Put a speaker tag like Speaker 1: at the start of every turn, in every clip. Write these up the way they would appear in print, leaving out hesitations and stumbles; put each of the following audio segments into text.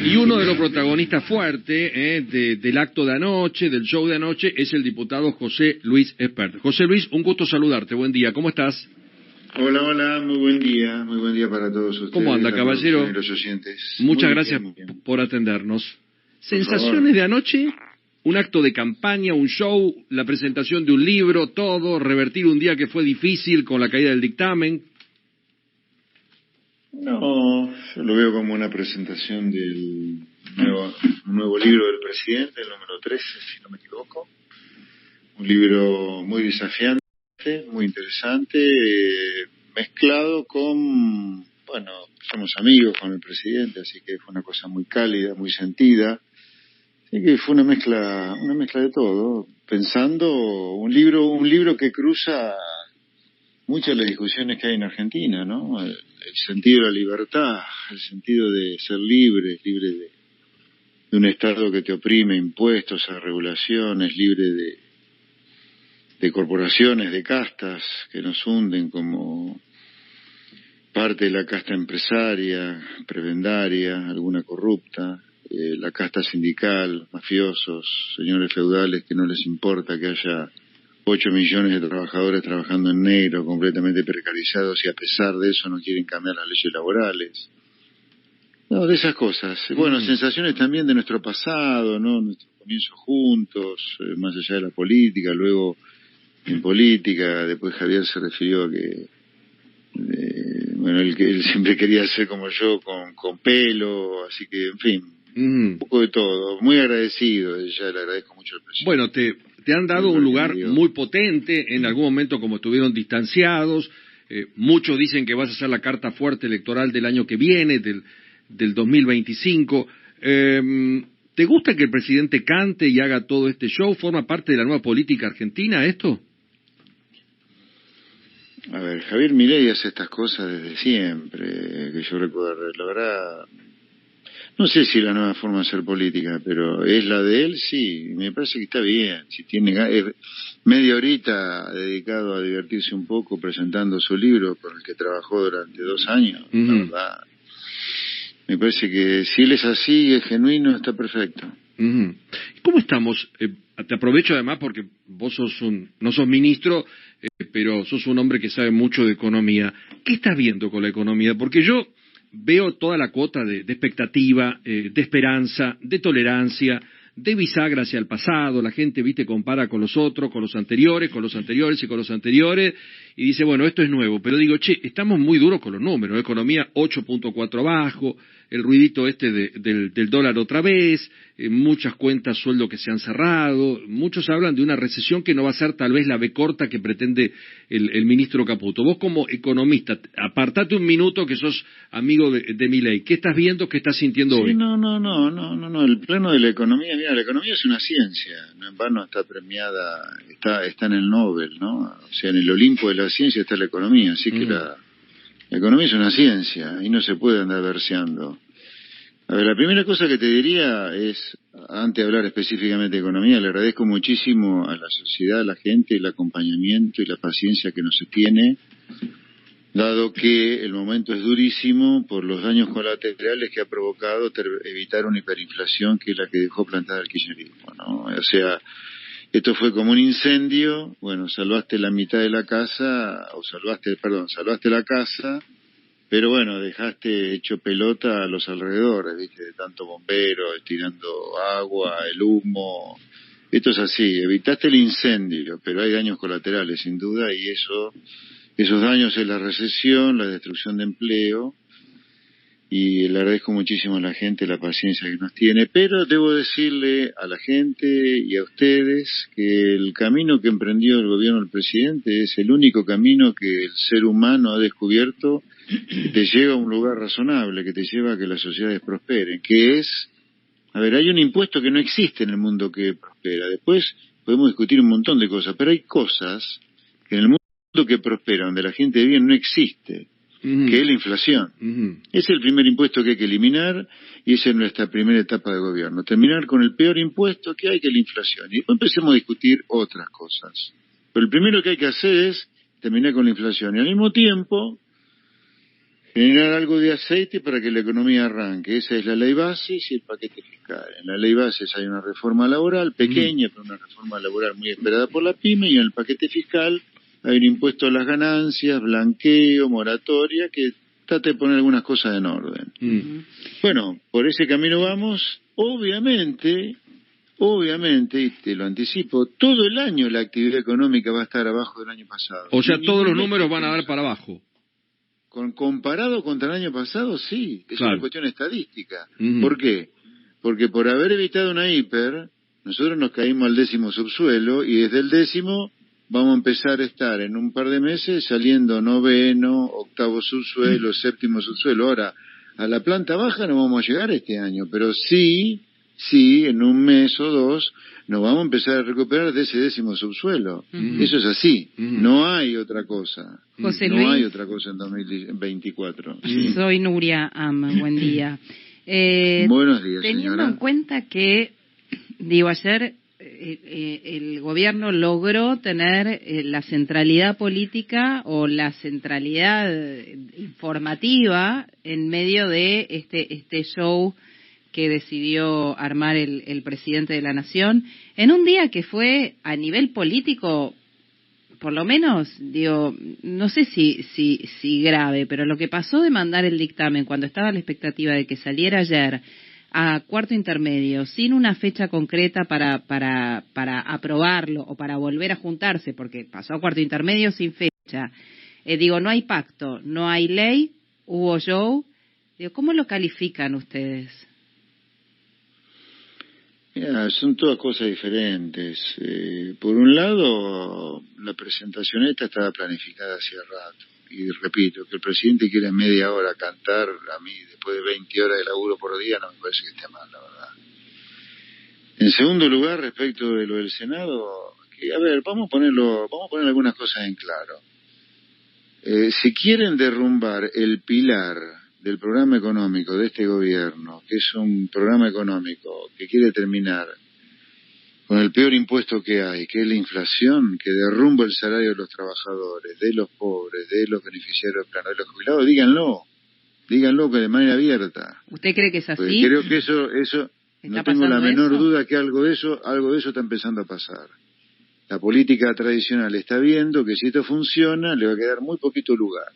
Speaker 1: Y uno de los protagonistas fuertes del acto de anoche, del show de anoche, es el diputado José Luis Espert. José Luis, un gusto saludarte. Buen día, ¿cómo estás?
Speaker 2: Hola, muy buen día para todos ustedes.
Speaker 1: ¿Cómo anda, caballero?
Speaker 2: Y los oyentes.
Speaker 1: Muchas gracias por atendernos. ¿Sensaciones de anoche? Un acto de campaña, un show, la presentación de un libro, todo, revertir un día que fue difícil con la caída del dictamen.
Speaker 2: No, yo lo veo como una presentación del nuevo libro del presidente, el número 13, si no me equivoco. Un libro muy desafiante, muy interesante, mezclado con, bueno, somos amigos con el presidente, así que fue una cosa muy cálida, muy sentida. Así que fue una mezcla de todo, pensando un libro que cruza muchas de las discusiones que hay en Argentina, ¿no? El sentido de la libertad, el sentido de ser libre de un Estado que te oprime, impuestos, a regulaciones, libre de corporaciones, de castas que nos hunden como parte de la casta empresaria, prebendaria, alguna corrupta, la casta sindical, mafiosos, señores feudales que no les importa que haya 8 millones de trabajadores trabajando en negro, completamente precarizados, y a pesar de eso no quieren cambiar las leyes laborales. No, de esas cosas. Bueno, sensaciones también de nuestro pasado, ¿no? Nuestros comienzos juntos, más allá de la política, luego en política. Después Javier se refirió a que, bueno, él siempre quería ser como yo, con pelo, así que, en fin, un poco de todo. Muy agradecido, ya le agradezco mucho al presidente.
Speaker 1: Bueno, te han dado un lugar muy potente, en algún momento como estuvieron distanciados, muchos dicen que vas a ser la carta fuerte electoral del año que viene, del 2025. ¿Te gusta que el presidente cante y haga todo este show? ¿Forma parte de la nueva política argentina esto?
Speaker 2: A ver, Javier Milei hace estas cosas desde siempre, que yo recuerdo. La verdad, no sé si es la nueva forma de hacer política, pero es la de él, sí, me parece que está bien. Si tiene media horita dedicado a divertirse un poco presentando su libro con el que trabajó durante 2 años, la verdad, me parece que si él es así, es genuino, está perfecto.
Speaker 1: ¿Cómo estamos? Te aprovecho además porque vos no sos ministro, pero sos un hombre que sabe mucho de economía. ¿Qué estás viendo con la economía? Porque yo veo toda la cuota de expectativa, de esperanza, de tolerancia, de bisagra hacia el pasado. La gente, viste, compara con los otros, con los anteriores y con los anteriores, y dice, bueno, esto es nuevo. Pero digo, estamos muy duros con los números. Economía 8.4 abajo, el ruidito del dólar otra vez, muchas cuentas sueldo que se han cerrado. Muchos hablan de una recesión que no va a ser tal vez la B corta que pretende el ministro Caputo. Vos como economista, apartate un minuto que sos amigo de Milei. ¿Qué estás viendo, qué estás sintiendo hoy?
Speaker 2: No, el plano de la economía, mira, la economía es una ciencia, no en vano está premiada, está en el Nobel, ¿no? O sea, en el Olimpo de la ciencia está la economía, así que la economía es una ciencia y no se puede andar verseando. A ver, la primera cosa que te diría es, antes de hablar específicamente de economía, le agradezco muchísimo a la sociedad, a la gente, el acompañamiento y la paciencia que nos tiene, dado que el momento es durísimo por los daños colaterales que ha provocado evitar una hiperinflación que es la que dejó plantada el kirchnerismo, ¿no? O sea, esto fue como un incendio, bueno, salvaste la mitad de la casa, salvaste la casa, pero bueno, dejaste hecho pelota a los alrededores, ¿viste? De tanto bombero, tirando agua, el humo. Esto es así, evitaste el incendio, pero hay daños colaterales sin duda, y esos daños es la recesión, la destrucción de empleo, y le agradezco muchísimo a la gente la paciencia que nos tiene, pero debo decirle a la gente y a ustedes que el camino que emprendió el gobierno del presidente es el único camino que el ser humano ha descubierto que te lleva a un lugar razonable, que te lleva a que las sociedades prosperen, que es, a ver, hay un impuesto que no existe en el mundo que prospera, después podemos discutir un montón de cosas, pero hay cosas que en el mundo que prospera, donde la gente vive, no existe, que es la inflación. Es el primer impuesto que hay que eliminar, y esa es nuestra primera etapa de gobierno, terminar con el peor impuesto que hay, que es la inflación, y después empecemos a discutir otras cosas. Pero el primero que hay que hacer es terminar con la inflación, y al mismo tiempo Generar algo de aceite para que la economía arranque. Esa es la ley bases y el paquete fiscal. En la ley bases hay una reforma laboral pequeña, pero una reforma laboral muy esperada por la pyme, y en el paquete fiscal hay un impuesto a las ganancias, blanqueo, moratoria, que trata de poner algunas cosas en orden. Bueno, por ese camino vamos. Obviamente, y te lo anticipo, todo el año la actividad económica va a estar abajo del año pasado.
Speaker 1: O sea, todos los números van a dar para abajo.
Speaker 2: Comparado contra el año pasado, sí. Es
Speaker 1: claro.
Speaker 2: una cuestión estadística. ¿Por qué? Porque por haber evitado una hiper, nosotros nos caímos al 10º subsuelo, y desde el 10º vamos a empezar a estar en un par de meses saliendo 9º, 8º subsuelo, 7º subsuelo. Ahora, a la planta baja no vamos a llegar este año, pero sí, en un mes o dos nos vamos a empezar a recuperar de ese 10º subsuelo. Eso es así, no hay otra cosa.
Speaker 3: José
Speaker 2: no
Speaker 3: Luis,
Speaker 2: hay otra cosa en 2024.
Speaker 3: Soy Nuria Am, buen día.
Speaker 2: Buenos días,
Speaker 3: teniendo
Speaker 2: señora.
Speaker 3: en cuenta que, ayer el gobierno logró tener la centralidad política o la centralidad informativa en medio de este show que decidió armar el presidente de la Nación, en un día que fue a nivel político, por lo menos, no sé si grave, pero lo que pasó de mandar el dictamen cuando estaba la expectativa de que saliera ayer a cuarto intermedio, sin una fecha concreta para aprobarlo o para volver a juntarse, porque pasó a cuarto intermedio sin fecha. No hay pacto, no hay ley, hubo show. ¿Cómo lo califican ustedes?
Speaker 2: Mira, son todas cosas diferentes. Por un lado, la presentación esta estaba planificada hace rato. Y repito, que el presidente quiera media hora cantar, a mí después de 20 horas de laburo por día no me parece que esté mal, la verdad. En segundo lugar, respecto de lo del Senado, a ver, vamos a poner algunas cosas en claro. Si quieren derrumbar el pilar del programa económico de este gobierno, que es un programa económico que quiere terminar con el peor impuesto que hay, que es la inflación, que derrumba el salario de los trabajadores, de los pobres, de los beneficiarios del plan, de los jubilados, díganlo que de manera abierta.
Speaker 3: ¿Usted cree que es así?
Speaker 2: Porque creo que eso no tengo la menor duda que algo de eso está empezando a pasar. La política tradicional está viendo que si esto funciona, le va a quedar muy poquito lugar.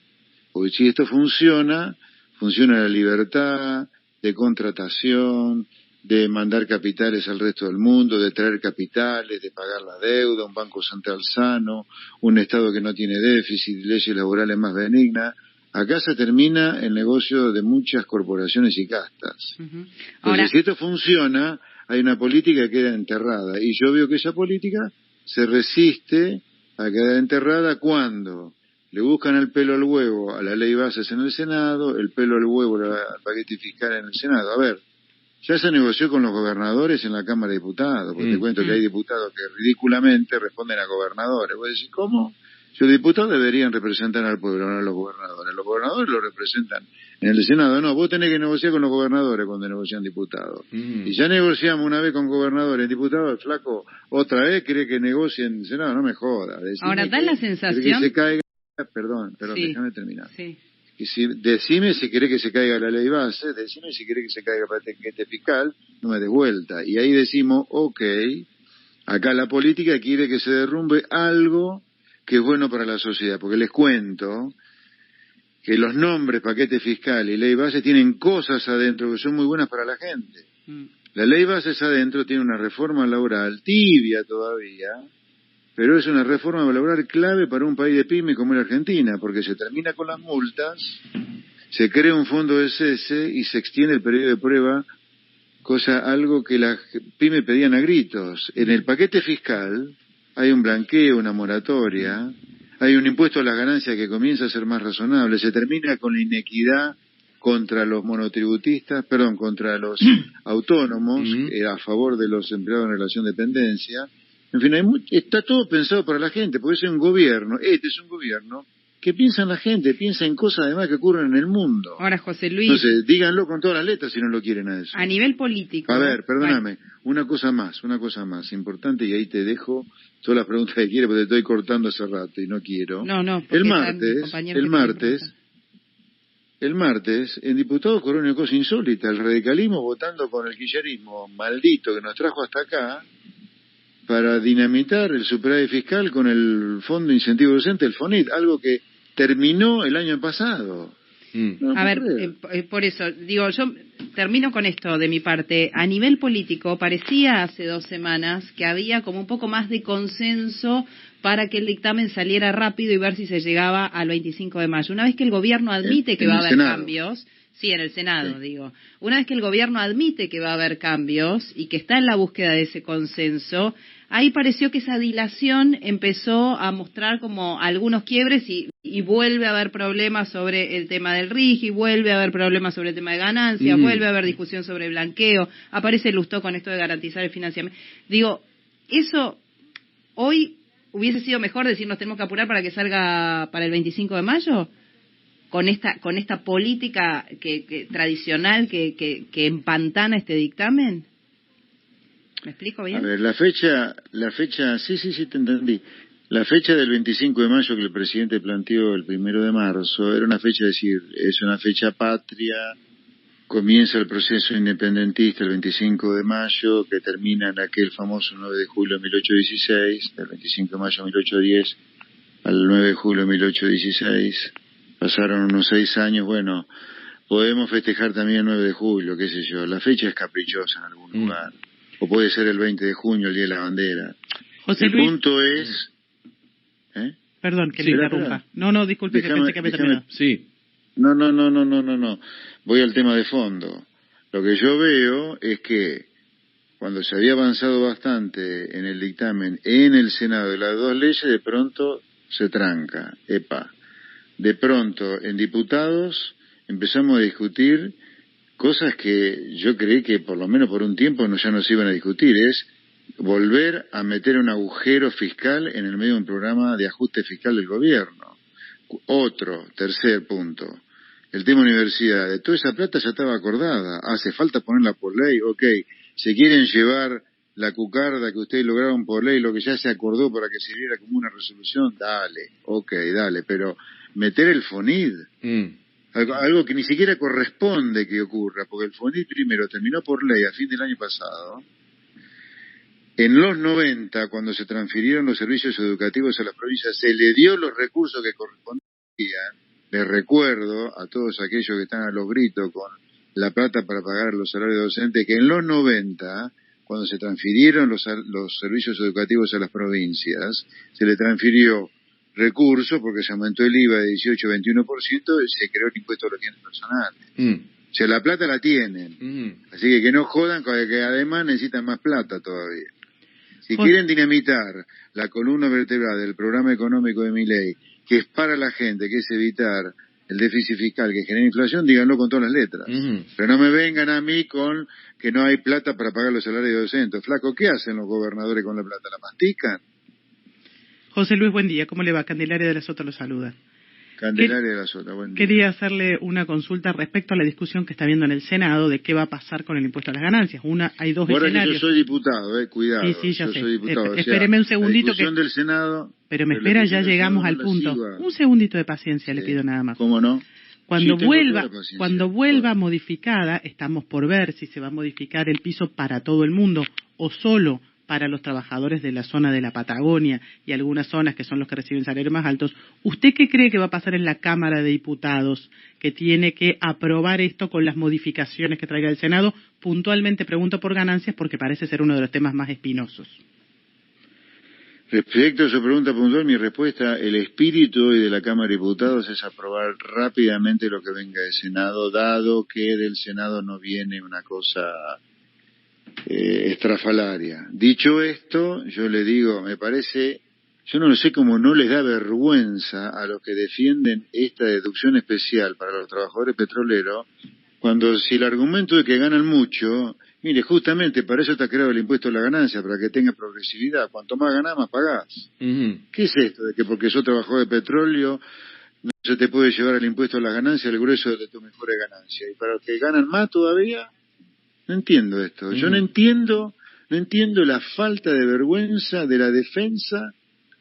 Speaker 2: Porque si esto funciona la libertad de contratación, de mandar capitales al resto del mundo, de traer capitales, de pagar la deuda, un banco central sano, un Estado que no tiene déficit, leyes laborales más benignas. Acá se termina el negocio de muchas corporaciones y castas. Entonces, si esto funciona, hay una política que queda enterrada. Y yo veo que esa política se resiste a quedar enterrada cuando le buscan el pelo al huevo a la ley bases en el Senado, el pelo al huevo al paquete fiscal en el Senado. A ver, ya se negoció con los gobernadores en la Cámara de Diputados, porque te cuento que hay diputados que ridículamente responden a gobernadores. Vos decís, ¿cómo? Si los diputados deberían representar al pueblo, no a los gobernadores. Los gobernadores lo representan en el Senado. No, vos tenés que negociar con los gobernadores cuando negocian diputados. Y ya negociamos una vez con gobernadores, diputados, flaco, otra vez querés que negocien en el Senado, no me jodas.
Speaker 3: Ahora, da la sensación...
Speaker 2: Que se caiga... Perdón, sí, déjame terminar.
Speaker 3: Sí.
Speaker 2: Decime si querés que se caiga la ley base, decime si querés que se caiga el paquete fiscal, no me des vuelta. Y ahí decimos, ok, acá la política quiere que se derrumbe algo que es bueno para la sociedad, porque les cuento que los nombres paquete fiscal y ley base tienen cosas adentro que son muy buenas para la gente. La ley base adentro tiene una reforma laboral tibia todavía, pero es una reforma laboral clave para un país de pyme como la Argentina, porque se termina con las multas, se crea un fondo de cese y se extiende el periodo de prueba, algo que las pymes pedían a gritos. En el paquete fiscal hay un blanqueo, una moratoria, hay un impuesto a las ganancias que comienza a ser más razonable, se termina con la inequidad contra los monotributistas, contra los autónomos, a favor de los empleados en relación de dependencia. En fin, está todo pensado para la gente, porque es un gobierno que piensa en la gente, piensa en cosas además que ocurren en el mundo.
Speaker 3: Ahora, José Luis...
Speaker 2: Entonces, díganlo con todas las letras si no lo quieren a eso.
Speaker 3: A nivel político...
Speaker 2: A ver, perdóname, una cosa más importante, y ahí te dejo todas las preguntas que quieres, porque te estoy cortando hace rato y no quiero.
Speaker 3: No,
Speaker 2: el martes, el martes, en diputados ocurrió una cosa insólita, el radicalismo votando con el kirchnerismo maldito que nos trajo hasta acá, para dinamitar el superávit fiscal con el Fondo de Incentivo Docente, el FONIT, algo que terminó el año pasado.
Speaker 3: A ver, por eso, digo, yo termino con esto de mi parte. A nivel político, parecía hace 2 semanas que había como un poco más de consenso para que el dictamen saliera rápido y ver si se llegaba al 25 de mayo. Una vez que el gobierno admite que va a haber cambios, sí, en el Senado, digo. Una vez que el gobierno admite que va a haber cambios y que está en la búsqueda de ese consenso, ahí pareció que esa dilación empezó a mostrar como algunos quiebres y vuelve a haber problemas sobre el tema del RIG, y vuelve a haber problemas sobre el tema de ganancias, vuelve a haber discusión sobre blanqueo, aparece Lustó con esto de garantizar el financiamiento. Digo, eso hoy hubiese sido mejor decir nos tenemos que apurar para que salga para el 25 de mayo, con esta política que tradicional que empantana este dictamen. ¿Me explico bien?
Speaker 2: A ver, la fecha, sí, te entendí. La fecha del 25 de mayo que el presidente planteó el 1 de marzo era una fecha, es una fecha patria, comienza el proceso independentista el 25 de mayo, que termina en aquel famoso 9 de julio de 1816, del 25 de mayo de 1810 al 9 de julio de 1816, pasaron unos 6 años, bueno, podemos festejar también el 9 de julio, qué sé yo, la fecha es caprichosa en algún lugar. O puede ser el 20 de junio, el Día de la Bandera.
Speaker 4: José
Speaker 2: el
Speaker 4: Luis,
Speaker 2: punto es...
Speaker 4: Perdón, que le interrumpa. No, disculpe, que pensé que había terminado.
Speaker 1: Sí.
Speaker 2: No. Voy al tema de fondo. Lo que yo veo es que cuando se había avanzado bastante en el dictamen en el Senado de las 2 leyes, de pronto se tranca. De pronto, en diputados empezamos a discutir cosas que yo creí que por lo menos por un tiempo ya no se iban a discutir, es volver a meter un agujero fiscal en el medio de un programa de ajuste fiscal del gobierno. Tercer punto, el tema universidades, toda esa plata ya estaba acordada, hace falta ponerla por ley, se quieren llevar la cucarda que ustedes lograron por ley, lo que ya se acordó para que se diera como una resolución, dale, pero meter el FONID... Algo que ni siquiera corresponde que ocurra, porque el FONIT primero terminó por ley a fin del año pasado. En los 90, cuando se transfirieron los servicios educativos a las provincias, se le dio los recursos que correspondían. Les recuerdo a todos aquellos que están a los gritos con la plata para pagar los salarios docentes, que en los 90, cuando se transfirieron los servicios educativos a las provincias, se le transfirió recursos porque se aumentó el IVA de 18 a 21% y se creó el impuesto a los bienes personales. O sea, la plata la tienen. Así que no jodan, que además necesitan más plata todavía. Si quieren dinamitar la columna vertebral del programa económico de Milei, que es para la gente, que es evitar el déficit fiscal que genera inflación, díganlo con todas las letras. Pero no me vengan a mí con que no hay plata para pagar los salarios docentes. Flaco, ¿qué hacen los gobernadores con la plata? ¿La mastican?
Speaker 4: José Luis, buen día. ¿Cómo le va? Candelaria de la Sota lo saluda.
Speaker 2: Candelaria de la Sota, buen día.
Speaker 4: Quería hacerle una consulta respecto a la discusión que está habiendo en el Senado de qué va a pasar con el impuesto a las ganancias. Hay dos escenarios.
Speaker 2: Que yo soy diputado, cuidado.
Speaker 4: Sí, ya sé.
Speaker 2: Soy diputado.
Speaker 4: Espéreme un segundito.
Speaker 2: La discusión del Senado...
Speaker 4: Pero me espera, ya llegamos al punto. Un segundito de paciencia le pido nada más.
Speaker 2: ¿Cómo no?
Speaker 4: Cuando vuelva modificada, estamos por ver si se va a modificar el piso para todo el mundo o solo para los trabajadores de la zona de la Patagonia y algunas zonas que son los que reciben salarios más altos. ¿Usted qué cree que va a pasar en la Cámara de Diputados, que tiene que aprobar esto con las modificaciones que traiga el Senado? Puntualmente pregunto por ganancias porque parece ser uno de los temas más espinosos.
Speaker 2: Respecto a su pregunta puntual, mi respuesta, el espíritu hoy de la Cámara de Diputados es aprobar rápidamente lo que venga del Senado, dado que del Senado no viene una cosa estrafalaria. Dicho esto, yo le digo, me parece, yo no sé cómo no les da vergüenza a los que defienden esta deducción especial para los trabajadores petroleros, cuando si el argumento es que ganan mucho, mire, justamente para eso está creado el impuesto a la ganancia, para que tenga progresividad. Cuanto más ganás, más pagás. ¿Qué es esto de que porque sos trabajador de petróleo no se te puede llevar el impuesto a la ganancia el grueso de tu mejores ganancias? Y para los que ganan más todavía, no entiendo esto. Yo no entiendo la falta de vergüenza de la defensa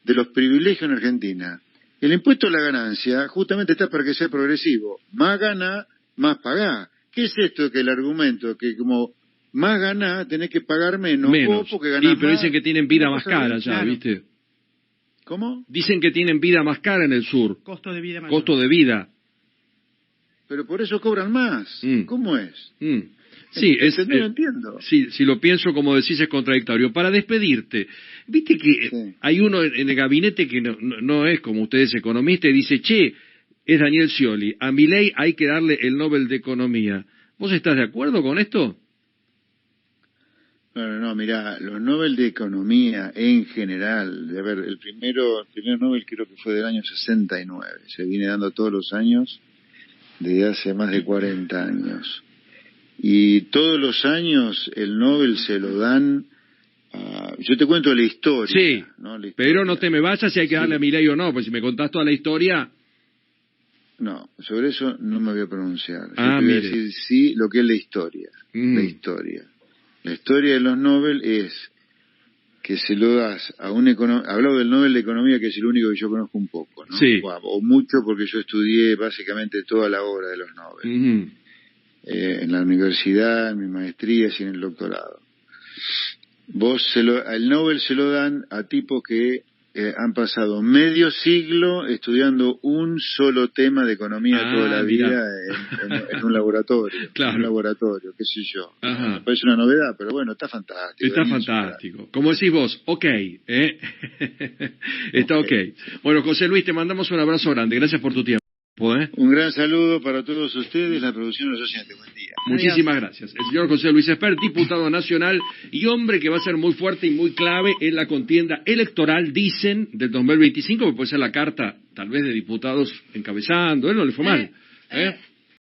Speaker 2: de los privilegios en Argentina. El impuesto a la ganancia justamente está para que sea progresivo. Más gana, más pagá. ¿Qué es esto que el argumento? Que como más gana, tenés que pagar menos. Vos porque ganás
Speaker 1: pero
Speaker 2: más,
Speaker 1: dicen que tienen vida más cara ya,
Speaker 4: claro.
Speaker 1: ¿viste?
Speaker 2: ¿Cómo?
Speaker 1: Dicen que tienen vida más cara en el sur.
Speaker 4: Costo de vida mayor.
Speaker 1: Costo de vida.
Speaker 2: Pero por eso cobran más. ¿Cómo es?
Speaker 1: Sí,
Speaker 2: no entiendo.
Speaker 1: Sí, si lo pienso como decís es contradictorio. Para despedirte, viste que hay uno en el gabinete que no es como ustedes economista y dice, che, es Daniel Scioli, a Milei hay que darle el Nobel de Economía. ¿Vos estás de acuerdo con esto?
Speaker 2: No, mirá, los Nobel de Economía en general, a ver, el primer Nobel creo que fue del año 69, se viene dando todos los años desde hace más de 40 años. Y todos los años el Nobel se lo dan yo te cuento la historia.
Speaker 1: Sí,
Speaker 2: ¿no? La historia.
Speaker 1: Pero no te me vayas si hay que darle a Milei o no, pues si me contás toda la historia...
Speaker 2: No, sobre eso no me voy a pronunciar. Yo te voy
Speaker 1: mire.
Speaker 2: a decir sí lo que es la historia. La historia. La historia de los Nobel es que se lo das a un economista. Hablaba del Nobel de Economía, que es el único que yo conozco un poco, ¿no?
Speaker 1: Sí.
Speaker 2: O mucho, porque yo estudié básicamente toda la obra de los Nobel. En la universidad, en mi maestría y en el doctorado. Al Nobel se lo dan a tipos que han pasado medio siglo estudiando un solo tema de economía toda la vida en un laboratorio.
Speaker 1: Claro.
Speaker 2: En un laboratorio, qué sé yo.
Speaker 1: Ajá.
Speaker 2: Me parece una novedad, pero bueno, está fantástico.
Speaker 1: Está fantástico. Como decís vos, ok. Está ok. Bueno, José Luis, te mandamos un abrazo grande. Gracias por tu tiempo.
Speaker 2: Un gran saludo para todos ustedes, la producción de los oyentes. Buen día.
Speaker 1: Muchísimas gracias. El señor José Luis Espert, diputado nacional y hombre que va a ser muy fuerte y muy clave en la contienda electoral, dicen, del 2025, que puede ser la carta, tal vez, de diputados encabezando. Él no le fue mal.